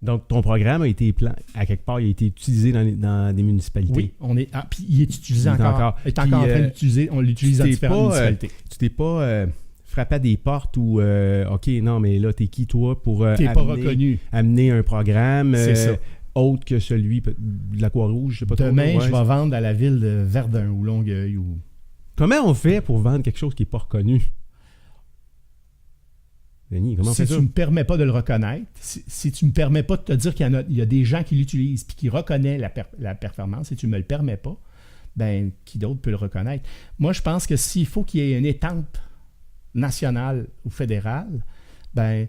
Donc, ton programme a été, à quelque part, il a été utilisé dans des municipalités. Oui, puis il est utilisé encore. Il est encore en train d'utiliser, on l'utilise dans différentes municipalités. Tu t'es pas frappé à des portes où, OK, non, mais là, t'es qui, toi, pour t'es pas reconnu. Amener un programme ça. Autre que celui de la Croix-Rouge, je sais pas trop. Demain, je vais vendre à la ville de Verdun ou Longueuil. Comment on fait pour vendre quelque chose qui n'est pas reconnu? Denis, comment on fait ça? Si tu ne me permets pas de le reconnaître, si tu ne me permets pas de te dire qu'il y a des gens qui l'utilisent et qui reconnaissent la performance, si tu ne me le permets pas, ben qui d'autre peut le reconnaître? Moi, je pense que s'il faut qu'il y ait une étampe nationale ou fédérale, ben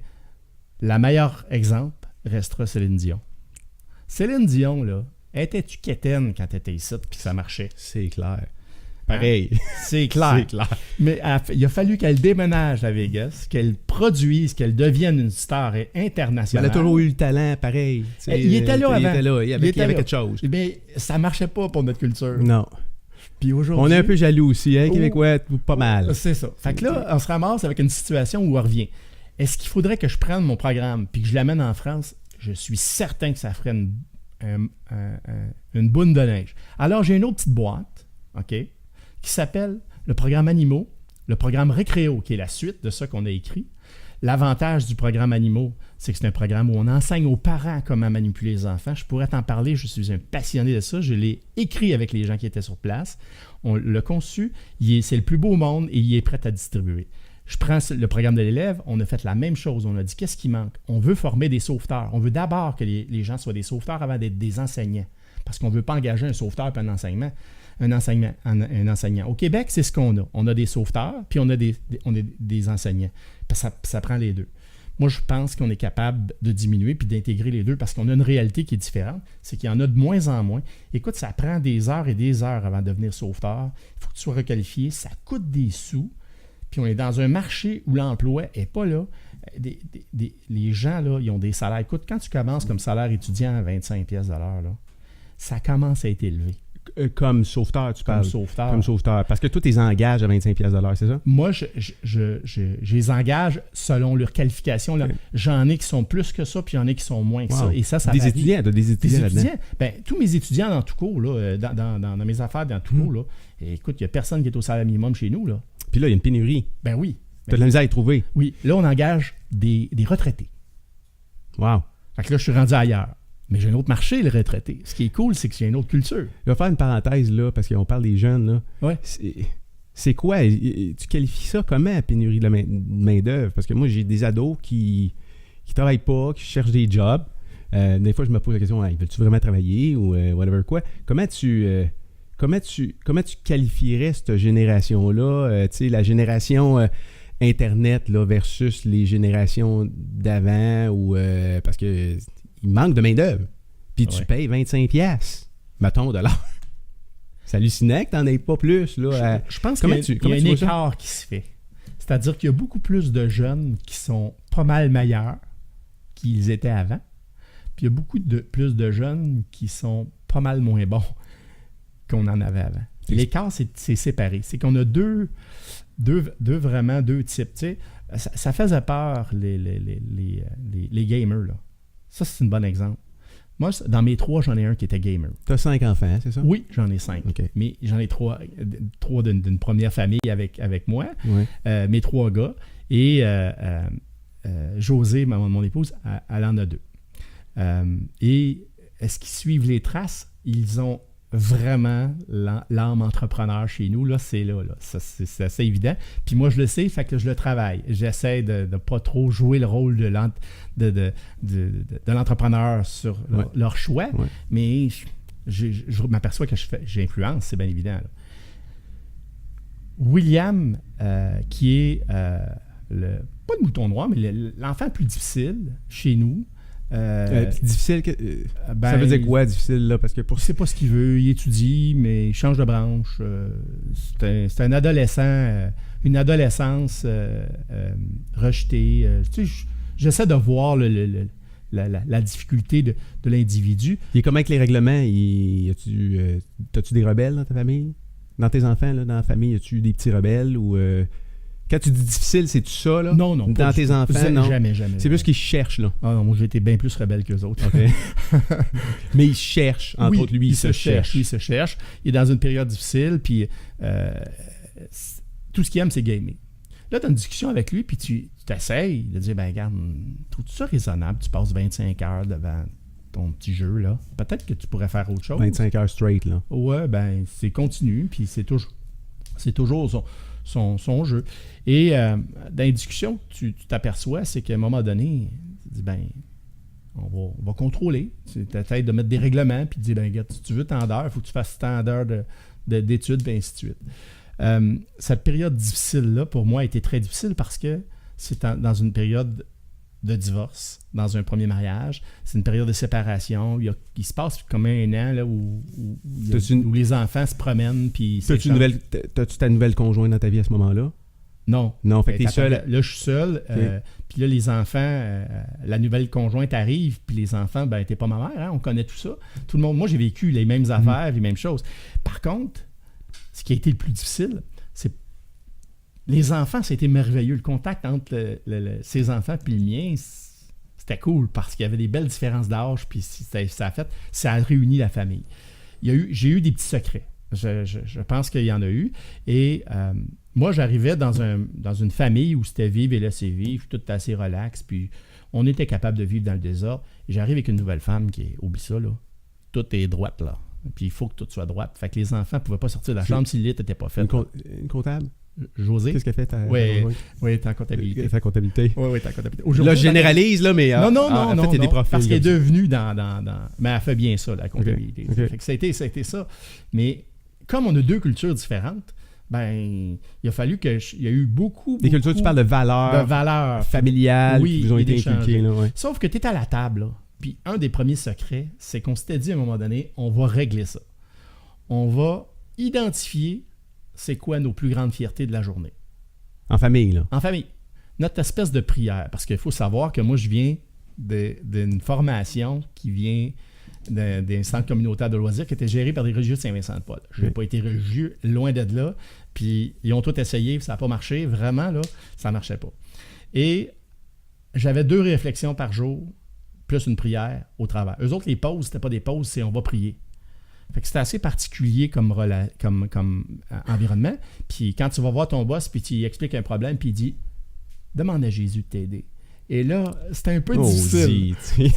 la meilleure exemple restera Céline Dion. Céline Dion, là, étais-tu quétaine quand tu étais ici et que ça marchait? C'est clair. Pareil. C'est clair. C'est clair. Mais il a fallu qu'elle déménage à Vegas, qu'elle produise, qu'elle devienne une star internationale. Elle a toujours eu le talent, pareil. Il était là avant. Il était là. Il y avait quelque chose. Mais ça marchait pas pour notre culture. Non. Puis aujourd'hui, on est un peu jaloux aussi, hein, Québécois, pas mal. C'est ça. Fait que là, on se ramasse avec une situation où on revient. Est-ce qu'il faudrait que je prenne mon programme puis que je l'amène en France? Je suis certain que ça ferait une boule de neige. Alors, j'ai une autre petite boîte, OK, qui s'appelle le programme Animaux, le programme Récréo, qui est la suite de ça qu'on a écrit. L'avantage du programme Animaux, c'est que c'est un programme où on enseigne aux parents comment manipuler les enfants. Je pourrais t'en parler, je suis un passionné de ça. Je l'ai écrit avec les gens qui étaient sur place. On l'a conçu, c'est le plus beau au monde et il est prêt à distribuer. Je prends le programme de l'élève, on a fait la même chose. On a dit, qu'est-ce qui manque? On veut former des sauveteurs. On veut d'abord que les gens soient des sauveteurs avant d'être des enseignants. Parce qu'on ne veut pas engager un sauveteur et un enseignant. Au Québec, c'est ce qu'on a. On a des sauveteurs, puis on a des enseignants. Ça prend les deux. Moi, je pense qu'on est capable de diminuer puis d'intégrer les deux parce qu'on a une réalité qui est différente. C'est qu'il y en a de moins en moins. Écoute, ça prend des heures et des heures avant de devenir sauveteur. Il faut que tu sois requalifié. Ça coûte des sous. Puis on est dans un marché où l'emploi n'est pas là. Les gens, là, ils ont des salaires. Écoute, quand tu commences comme salaire étudiant à 25$ de l'heure, là, ça commence à être élevé. Comme sauveteur, tu parles. Comme sauveteur. Parce que toi, tu les engages à 25$ de l'heure, c'est ça? Moi, je les engage selon leur qualification. Là. Okay. J'en ai qui sont plus que ça, puis il y en a qui sont moins que ça. Et ça des varie. Étudiants, tu as des étudiants là-dedans? Ben, tous mes étudiants dans tout cours, là, dans mes affaires, dans tout cours, là, écoute, il n'y a personne qui est au salaire minimum chez nous. Là. Puis là, il y a une pénurie. Ben oui. Tu as de la misère à y trouver. Oui. Là, on engage des retraités. Wow. Fait que là, je suis rendu ailleurs. Mais j'ai un autre marché, les retraités. Ce qui est cool, c'est que j'ai une autre culture. Je vais faire une parenthèse, là, parce qu'on parle des jeunes. Là. Ouais. C'est quoi? Tu qualifies ça comment, la pénurie de main-d'œuvre? Parce que moi, j'ai des ados qui travaillent pas, qui cherchent des jobs. Des fois, je me pose la question, hey, veux-tu vraiment travailler ou whatever quoi? Comment tu qualifierais cette génération-là? Tu sais, la génération Internet là, versus les générations d'avant ou parce que il manque de main-d'œuvre. Puis tu payes 25$, mettons, de l'heure. C'est hallucinant que tu n'en aies pas plus. Là, je pense qu'il y a un écart qui se fait. C'est-à-dire qu'il y a beaucoup plus de jeunes qui sont pas mal meilleurs qu'ils étaient avant. Puis il y a beaucoup plus de jeunes qui sont pas mal moins bons qu'on en avait avant. L'écart, c'est séparé. C'est qu'on a deux types. Tu sais, ça faisait peur les gamers, là. Ça, c'est un bon exemple. Moi, dans mes 3, j'en ai un qui était gamer. Tu as 5 enfants, c'est ça? Oui, j'en ai 5. Okay. Mais j'en ai 3 d'une première famille avec moi, mes 3 gars. Et José, mon épouse, elle en a 2. Et est-ce qu'ils suivent les traces? Ils ont vraiment l'âme entrepreneur chez nous. Là, c'est là. Ça, c'est assez évident. Puis moi, je le sais, fait que je le travaille. J'essaie de ne pas trop jouer le rôle de l'entrepreneur sur leur choix, mais je m'aperçois que j'influence, c'est bien évident. Là. William, qui est pas le mouton noir, mais l'enfant le plus difficile chez nous, difficile, ça veut dire quoi difficile là? Parce que il sait pas ce qu'il veut, il étudie, mais il change de branche. C'est un adolescent, une adolescence rejetée. Tu sais, j'essaie de voir la difficulté de l'individu. Il est comment avec les règlements? T'as-tu des rebelles dans ta famille? Dans tes enfants, là, dans la famille, as-tu des petits rebelles ou Quand tu dis difficile, c'est tout ça, là? Non, non. Dans tes enfants, non? Jamais. C'est plus qu'ils cherchent, là. Ah non, moi, j'ai été bien plus rebelle qu'eux autres. Okay. Mais ils cherchent, entre autres, lui, il se cherche. Il se cherche. Il est dans une période difficile, puis tout ce qu'il aime, c'est gamer. Là, tu as une discussion avec lui, puis tu t'essayes de dire, ben regarde, trouves-tu ça raisonnable? Tu passes 25 heures devant ton petit jeu, là. Peut-être que tu pourrais faire autre chose. 25 heures straight, là. Ouais, ben c'est continu, puis c'est toujours son jeu. Et dans les discussions, tu t'aperçois, c'est qu'à un moment donné, tu dis, ben, on va contrôler. Tu essaies de mettre des règlements, puis tu dis, ben, regarde, si tu veux tant d'heures, il faut que tu fasses tant d'heures d'études, puis ainsi de suite. Cette période difficile-là, pour moi, a été très difficile parce que c'est dans une période de divorce, dans un premier mariage. C'est une période de séparation. Il se passe comme un an là, où les enfants se promènent. T'as-tu ta nouvelle conjointe dans ta vie à ce moment-là? Non. Non, fait que t'es seul. Là, je suis seul. Okay. Puis là, les enfants, la nouvelle conjointe arrive, puis les enfants, ben, t'es pas ma mère, hein, on connaît tout ça. Tout le monde, moi, j'ai vécu les mêmes affaires, les mêmes choses. Par contre, ce qui a été le plus difficile, c'est les enfants, c'était merveilleux. Le contact entre ses enfants et le mien, c'était cool parce qu'il y avait des belles différences d'âge, puis ça a réuni la famille. J'ai eu des petits secrets. Je pense qu'il y en a eu. Et moi, j'arrivais dans une famille où c'était vivre et laisser vivre, tout assez relax, puis on était capable de vivre dans le désordre. Et j'arrive avec une nouvelle femme qui est, oublie ça, là, tout est droite, là. Puis il faut que tout soit droite. Fait que les enfants ne pouvaient pas sortir de la chambre si le lit n'était pas fait. Une comptable? José. Qu'est-ce qu'elle fait? Oui, t'es en comptabilité. Elle fait en comptabilité. Oui, t'es en comptabilité. Là, je généralise, là, mais non, en fait, il y a des profils. Parce qu'elle est devenue mais elle fait bien ça, la comptabilité. Okay. Fait que ça a été ça. Mais comme on a deux cultures différentes, ben il a fallu il y a eu beaucoup... Des cultures, tu parles de valeurs familiales qui vous ont été inculquées. Là, ouais. Sauf que tu es à la table, là. Puis un des premiers secrets, c'est qu'on s'était dit à un moment donné, on va régler ça. On va identifier c'est quoi nos plus grandes fiertés de la journée. En famille, là. En famille. Notre espèce de prière. Parce qu'il faut savoir que moi, je viens d'une formation qui vient d'un centre communautaire de loisirs qui était géré par des religieux de Saint-Vincent-de-Paul. Je n'ai pas été religieux, loin de là. Puis ils ont tout essayé, ça n'a pas marché. Vraiment, là, ça ne marchait pas. Et j'avais 2 réflexions par jour, plus une prière au travail. Eux autres, les pauses, c'était pas des pauses, c'est on va prier. Fait que c'était assez particulier comme environnement. Puis quand tu vas voir ton boss, puis tu lui expliques un problème, puis il dit « Demande à Jésus de t'aider ». Et là, c'était un peu difficile. Puis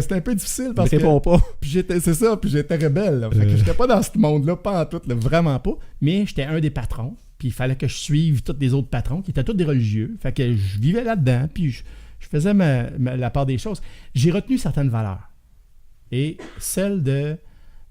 c'était un peu difficile parce que... réponds pas. Puis j'étais rebelle. Là. Fait que j'étais pas dans ce monde-là, pas en tout, là, vraiment pas. Mais j'étais un des patrons. Puis il fallait que je suive tous les autres patrons qui étaient tous des religieux. Fait que je vivais là-dedans, puis je faisais la part des choses. J'ai retenu certaines valeurs. Et celle de...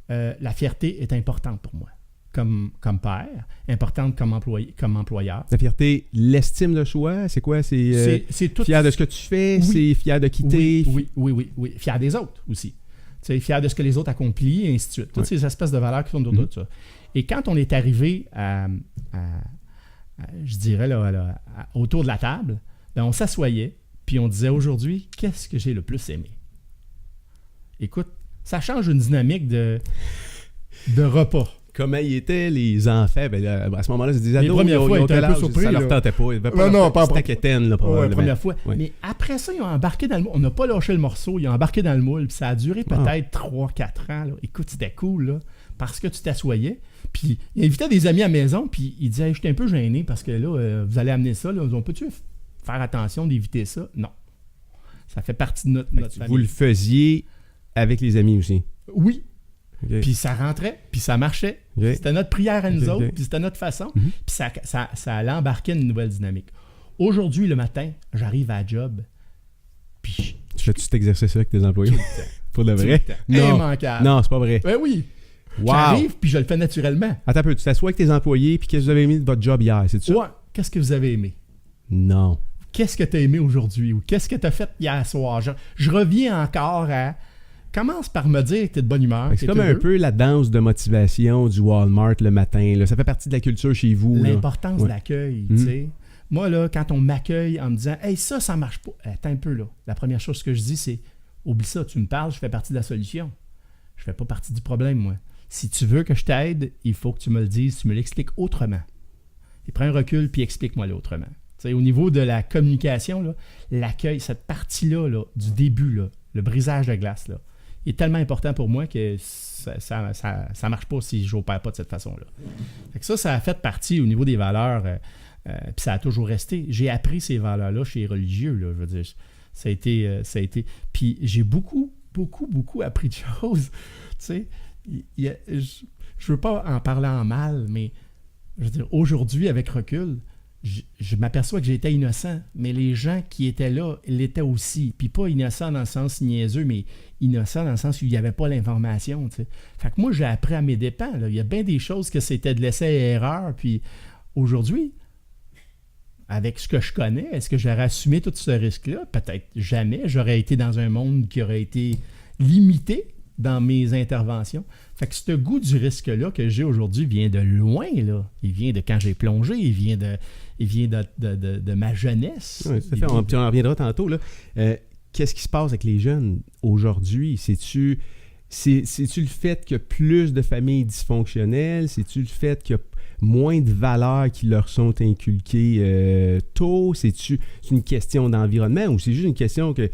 la fierté est importante pour moi, comme père, importante comme employeur. La fierté, l'estime de soi, c'est quoi? C'est tout... fier de ce que tu fais, oui. C'est fier de quitter. Oui. Fier des autres aussi. C'est fier de ce que les autres accomplissent, et ainsi de suite. Toutes ces espèces de valeurs qui tournent autour de ça. Et quand on est arrivé je dirais, autour de la table, ben on s'assoyait, puis on disait aujourd'hui, qu'est-ce que j'ai le plus aimé? Écoute, ça change une dynamique de repas. Comment ils étaient, les enfants? Ben là, à ce moment-là, c'est des ados. Les premières fois, ils étaient un peu surpris. Ça leur tentait pas. Ils pas la première fois. Ouais. Mais après ça, ils ont embarqué dans le moule. On n'a pas lâché le morceau. Ils ont embarqué dans le moule. Puis ça a duré peut-être 3-4 ans. Là. Écoute, c'était cool, là, parce que tu t'assoyais. Puis il invitait des amis à la maison. Puis il disait, hey, je suis un peu gêné parce que là, vous allez amener ça. Là. On peut-tu faire attention d'éviter ça? Non. Ça fait partie de notre famille. Vous le faisiez avec les amis aussi? Oui. Okay. Puis ça rentrait, puis ça marchait. Okay. C'était notre prière à nous autres, puis c'était notre façon. Puis ça allait embarquer une nouvelle dynamique. Aujourd'hui, le matin, j'arrive à la job, puis... Tu fais-tu cet exercice avec tes employés? Pour de vrai? Non. Immanquable. Non, c'est pas vrai. Ben oui. Wow. J'arrive, puis je le fais naturellement. Attends un peu, tu t'assois avec tes employés, puis qu'est-ce que vous avez aimé de votre job hier, c'est ça? Ouais. Qu'est-ce que vous avez aimé? Non. Qu'est-ce que tu as aimé aujourd'hui? Ou qu'est-ce que tu as fait hier soir? Je reviens encore à... Commence par me dire que tu es de bonne humeur. C'est comme un peu la danse de motivation du Walmart le matin. Là. Ça fait partie de la culture chez vous. L'importance de l'accueil. Tu sais. Moi, là, quand on m'accueille en me disant « Hey, ça marche pas. » Attends un peu, là. La première chose que je dis, c'est « Oublie ça, tu me parles, je fais partie de la solution. Je fais pas partie du problème, moi. Si tu veux que je t'aide, il faut que tu me le dises, tu me l'expliques autrement. Et prends un recul, puis explique-moi-le autrement. T'sais, au niveau de la communication, là, l'accueil, cette partie-là là, du début, là, le brisage de glace, là, est tellement important pour moi que ça marche pas si je n'opère pas de cette façon-là. Fait que ça a fait partie au niveau des valeurs, puis ça a toujours resté. J'ai appris ces valeurs-là chez les religieux, là, je veux dire. Ça a été... Puis j'ai beaucoup appris de choses. Tu sais, je veux pas en parler en mal, mais je veux dire, aujourd'hui, avec recul, je m'aperçois que j'étais innocent, mais les gens qui étaient là l'étaient aussi. Puis pas innocent dans le sens niaiseux, mais innocent dans le sens où il n'y avait pas l'information. Tu sais. Fait que moi, j'ai appris à mes dépens. Là. Il y a bien des choses que c'était de l'essai-erreur. Puis aujourd'hui, avec ce que je connais, est-ce que j'aurais assumé tout ce risque-là? Peut-être jamais. J'aurais été dans un monde qui aurait été limité dans mes interventions. Fait que ce goût du risque-là que j'ai aujourd'hui vient de loin, là. Il vient de quand j'ai plongé, il vient de ma jeunesse. Oui, tout à fait. On en reviendra tantôt, là. Qu'est-ce qui se passe avec les jeunes aujourd'hui? C'est-tu le fait qu'il y a plus de familles dysfonctionnelles? C'est-tu le fait qu'il y a moins de valeurs qui leur sont inculquées tôt? C'est une question d'environnement ou c'est juste une question que...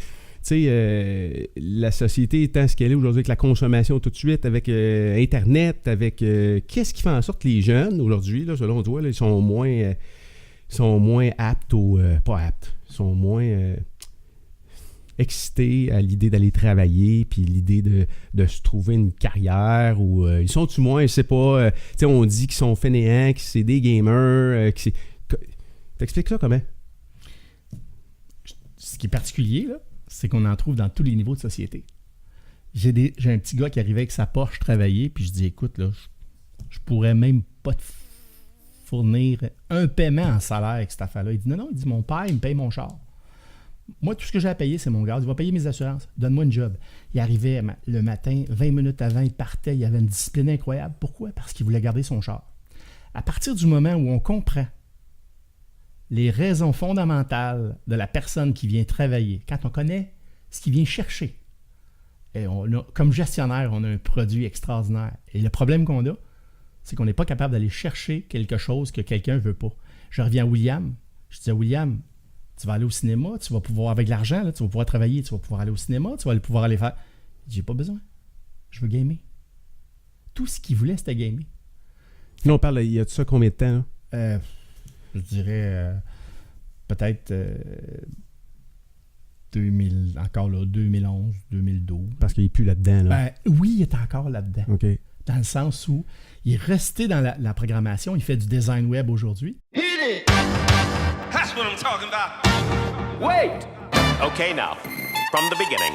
Tu sais, la société étant ce qu'elle est aujourd'hui avec la consommation tout de suite, avec Internet, avec... qu'est-ce qui fait en sorte que les jeunes, aujourd'hui, là, selon toi, là, ils sont moins aptes pas aptes, sont moins excités à l'idée d'aller travailler, puis l'idée de se trouver une carrière, ou ils sont-tu moins, je sais pas, tu sais, on dit qu'ils sont fainéants, que c'est des gamers, t'expliques ça comment? Ce qui est particulier, là, c'est qu'on en trouve dans tous les niveaux de société. J'ai un petit gars qui arrivait avec sa Porsche travailler, puis je dis, écoute, là, je pourrais même pas te fournir un paiement en salaire avec cette affaire-là. Il dit, non, il dit, mon père, il me paye mon char. Moi, tout ce que j'ai à payer, c'est mon gaz. Il va payer mes assurances. Donne-moi une job. Il arrivait le matin, 20 minutes avant, il partait. Il avait une discipline incroyable. Pourquoi? Parce qu'il voulait garder son char. À partir du moment où on comprend les raisons fondamentales de la personne qui vient travailler, quand on connaît ce qu'il vient chercher, et comme gestionnaire, on a un produit extraordinaire. Et le problème qu'on a, c'est qu'on n'est pas capable d'aller chercher quelque chose que quelqu'un ne veut pas. Je reviens à William. Je dis à William, tu vas aller au cinéma, tu vas pouvoir, avec l'argent, là, tu vas pouvoir travailler, tu vas pouvoir aller au cinéma, tu vas pouvoir aller faire... J'ai pas besoin. Je veux gamer. Tout ce qu'il voulait, c'était gamer. Là, on parle, il y a de ça combien de temps? Je dirais peut-être 2011, 2012. Parce qu'il n'est plus là-dedans. Là. Oui, il est encore là-dedans. OK. Dans le sens où il est resté dans la programmation. Il fait du design web aujourd'hui. Hit it! That's what I'm talking about. Wait! Okay, now, from the beginning.